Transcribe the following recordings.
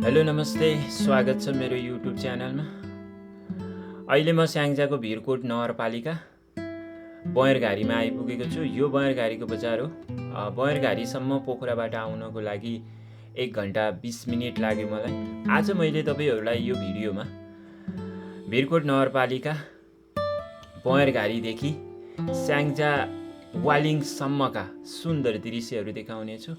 Hello नमस्ते, स्वागत छ मेरो युट्युब च्यानलमा। अहिले म स्याङ्जाको भिरकोट नगरपालिका बयरघारीमा आइपुगेको छु। यो बयरघारीको बजार हो। बयरघारीसम्म पोखराबाट आउनको लागि 1 घण्टा 20 मिनेट लाग्यो मलाई। आज मैले तपाईहरुलाई यो भिडियोमा भिरकोट नगरपालिका बयरघारीदेखि स्याङ्जा वालिङसम्मका सुन्दर दृश्यहरू देखाउने छु।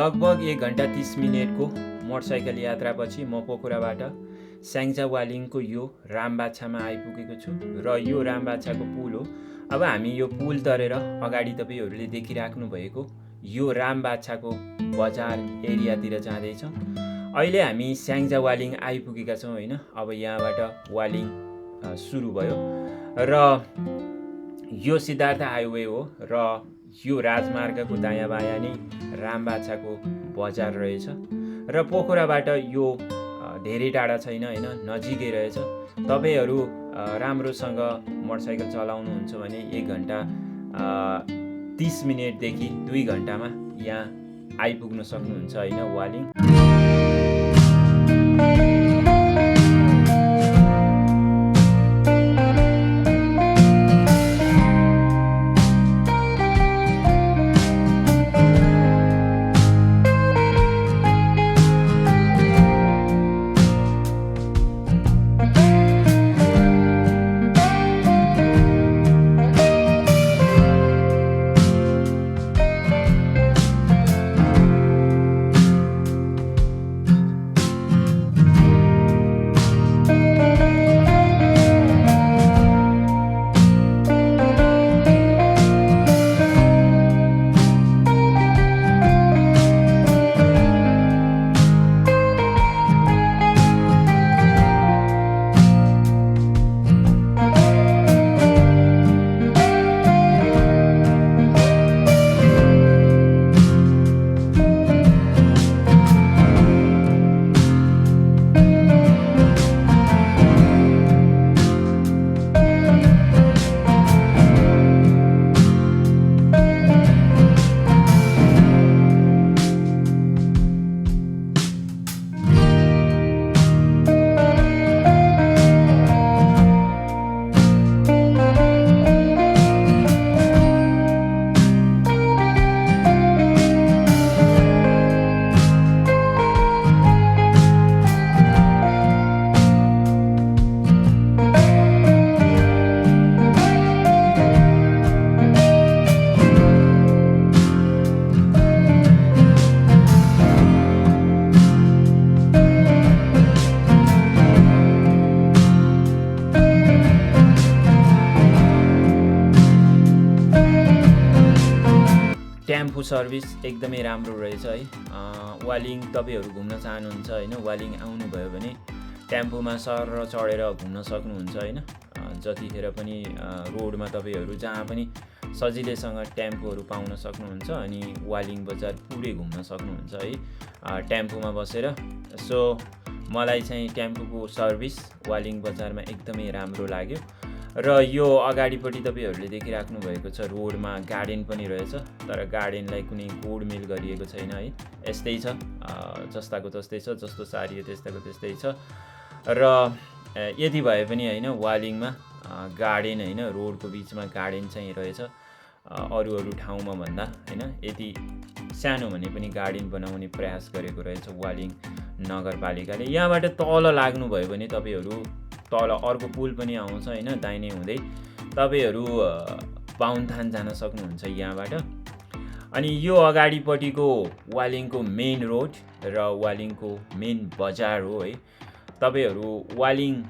लगभग 1 घण्टा 30 मिनेटको मोटरसाइकल यात्रापछि म पोखराबाट स्याङ्जा वालिङको यो रामबाछामा आइपुगेको छु र यो रामबाछाको पुल हो। अब हामी यो पुल तरेर अगाडि तपाईहरूले देखिराख्नु भएको यो रामबाछाको बजार एरियातिर जाँदैछौँ। अहिले हामी स्याङ्जा वालिङ आइपुगेका छौँ होइन। अब यहाँबाट वालिङ सुरु भयो र यो सिद्धार्थ हाइवे हो र यो राजमार्गको दायाँ बायाँ नै रामबाछाको बजार रहेछ र पोखराबाट यो धेरै टाढा छैन होइन, नजिकै रहेछ। तपाईहरू राम्रोसँग मोटरसाइकल चलाउनुहुन्छ भने 1 घण्टा 30 मिनेटदेखि 2 घण्टामा यहाँ आइपुग्न सक्नुहुन्छ होइन वालिङ। टेम्पो सर्भिस एकदमै राम्रो रहेछ है। वालिङ तपाईहरू घुम्न चाहनुहुन्छ होइन, वालिङ आउनुभयो भने टेम्पोमा सर चढेर घुम्न सक्नुहुन्छ होइन। जतिखेर पनि रोडमा तपाईहरू जहाँ पनि सजिलैसँग टेम्पोहरू पाउन सक्नुहुन्छ अनि वालिङ बजार पुरै घुम्न सक्नुहुन्छ है टेम्पोमा बसेर। सो मलाई चाहिँ टेम्पोको सर्भिस वालिङ बजारमा एकदमै राम्रो लाग्यो र यो अगाडिपट्टि तपाईहरूले देखिराख्नु भएको छ रोडमा गार्डन पनि रहेछ, तर गार्डनलाई कुनै गोडमेल गरिएको छैन है। यस्तै छ, जस्ताको तस्तै छ, जस्तो सारियो त्यस्ताको त्यस्तै छ र यति भए पनि होइन वालिङमा गार्डन होइन, रोडको बिचमा गार्डन चाहिँ रहेछ अरू ठाउँमा भन्दा होइन। यति सानो भने पनि गार्डन बनाउने प्रयास गरेको रहेछ वालिङ नगरपालिकाले। यहाँबाट तल लाग्नुभयो भने तपाईहरू तल अर्को पुल पनि आउँछ होइन, दाहिने हुँदै तपाईहरू बाहुनथान जान सक्नुहुन्छ यहाँबाट। अनि यो अगाडिपट्टिको वालिङको मेन रोड र वालिङको मेन बजार हो है। तपाईहरू वालिङ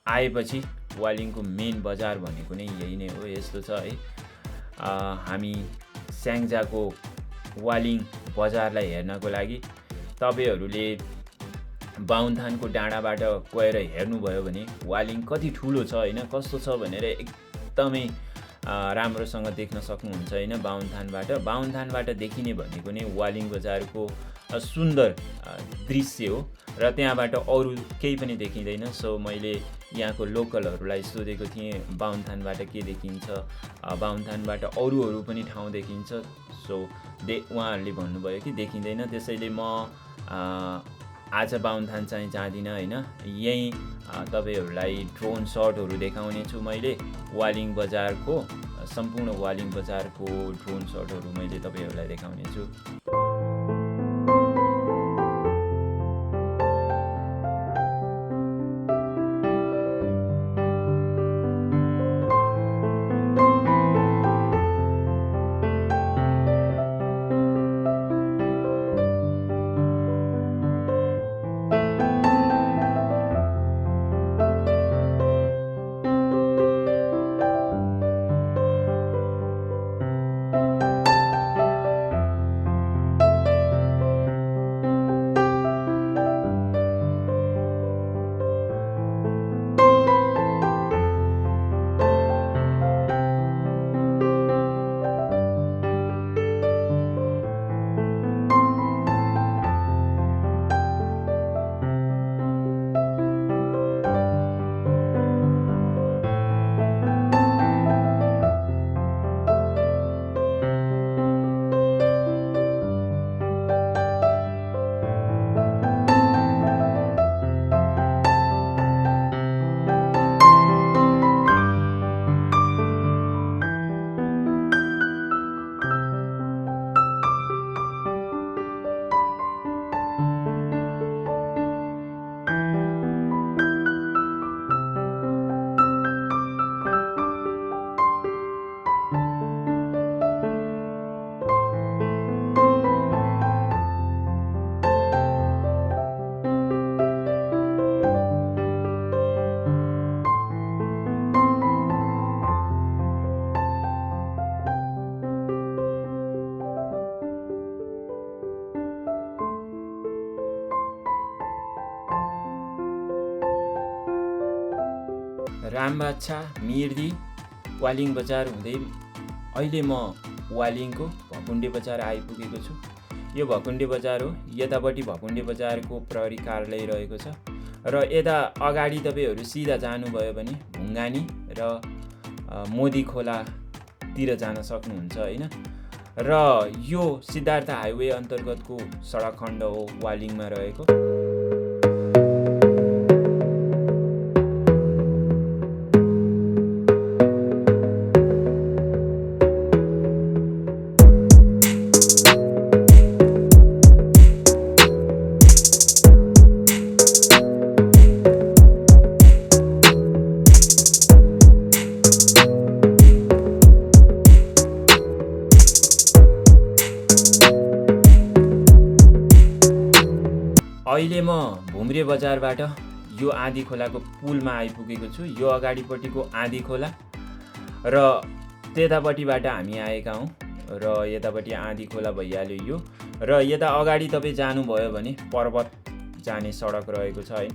आएपछि वालिङको मेन बजार भनेको नै यही नै हो, यस्तो छ है। हामी स्याङ्जाको वालिङ बजारलाई हेर्नको लागि तपाईहरूले बाहुनथानको डाँडाबाट गएर हेर्नुभयो भने वालिङ कति ठुलो छ होइन, कस्तो छ भनेर एकदमै राम्रोसँग देख्न सक्नुहुन्छ होइन। बाहुनथानबाट देखिने भनेको नै वालिङ बजारको सुन्दर दृश्य हो र त्यहाँबाट अरू केही पनि देखिँदैन। सो मैले यहाँको लोकलहरूलाई सोधेको थिएँ बाहुनथानबाट के देखिन्छ, बाहुनथानबाट अरू पनि ठाउँ देखिन्छ। सो उहाँहरूले भन्नुभयो कि देखिँदैन, त्यसैले म आज बाहुनथान चाहिँ जाँदिनँ होइन। यहीँ तपाईहरूलाई ड्रोन सटहरू देखाउने छु मैले, वालिङ बजारको सम्पूर्ण वालिङ बजारको ड्रोन सटहरू मैले तपाईहरूलाई देखाउने छु। रामबाछा, मिर्दी, वालिङ बजार हुँदै अहिले म वालिङको भकुण्डे बजार आइपुगेको छु। यो भकुण्डे बजार हो। यतापट्टि भकुण्डे बजारको प्रहरी कार्यालय रहेको छ र यता अगाडि तपाईँहरू सिधा जानुभयो भने भुङ्गानी र मोदी खोलातिर जान सक्नुहुन्छ होइन। र यो सिद्धार्थ हाइवे अन्तर्गतको सडक खण्ड हो वालिङमा रहेको। अहिले म भुम्रे बजारबाट यो आँधी खोलाको पुलमा आइपुगेको छु। यो अगाडिपट्टिको आँधी खोला र त्यतापट्टिबाट हामी आएका हौँ र यतापट्टि आँधी खोला भइहाल्यो यो। र यता अगाडि तपाईँ जानुभयो भने पर्वत जाने सडक रहेको छ है।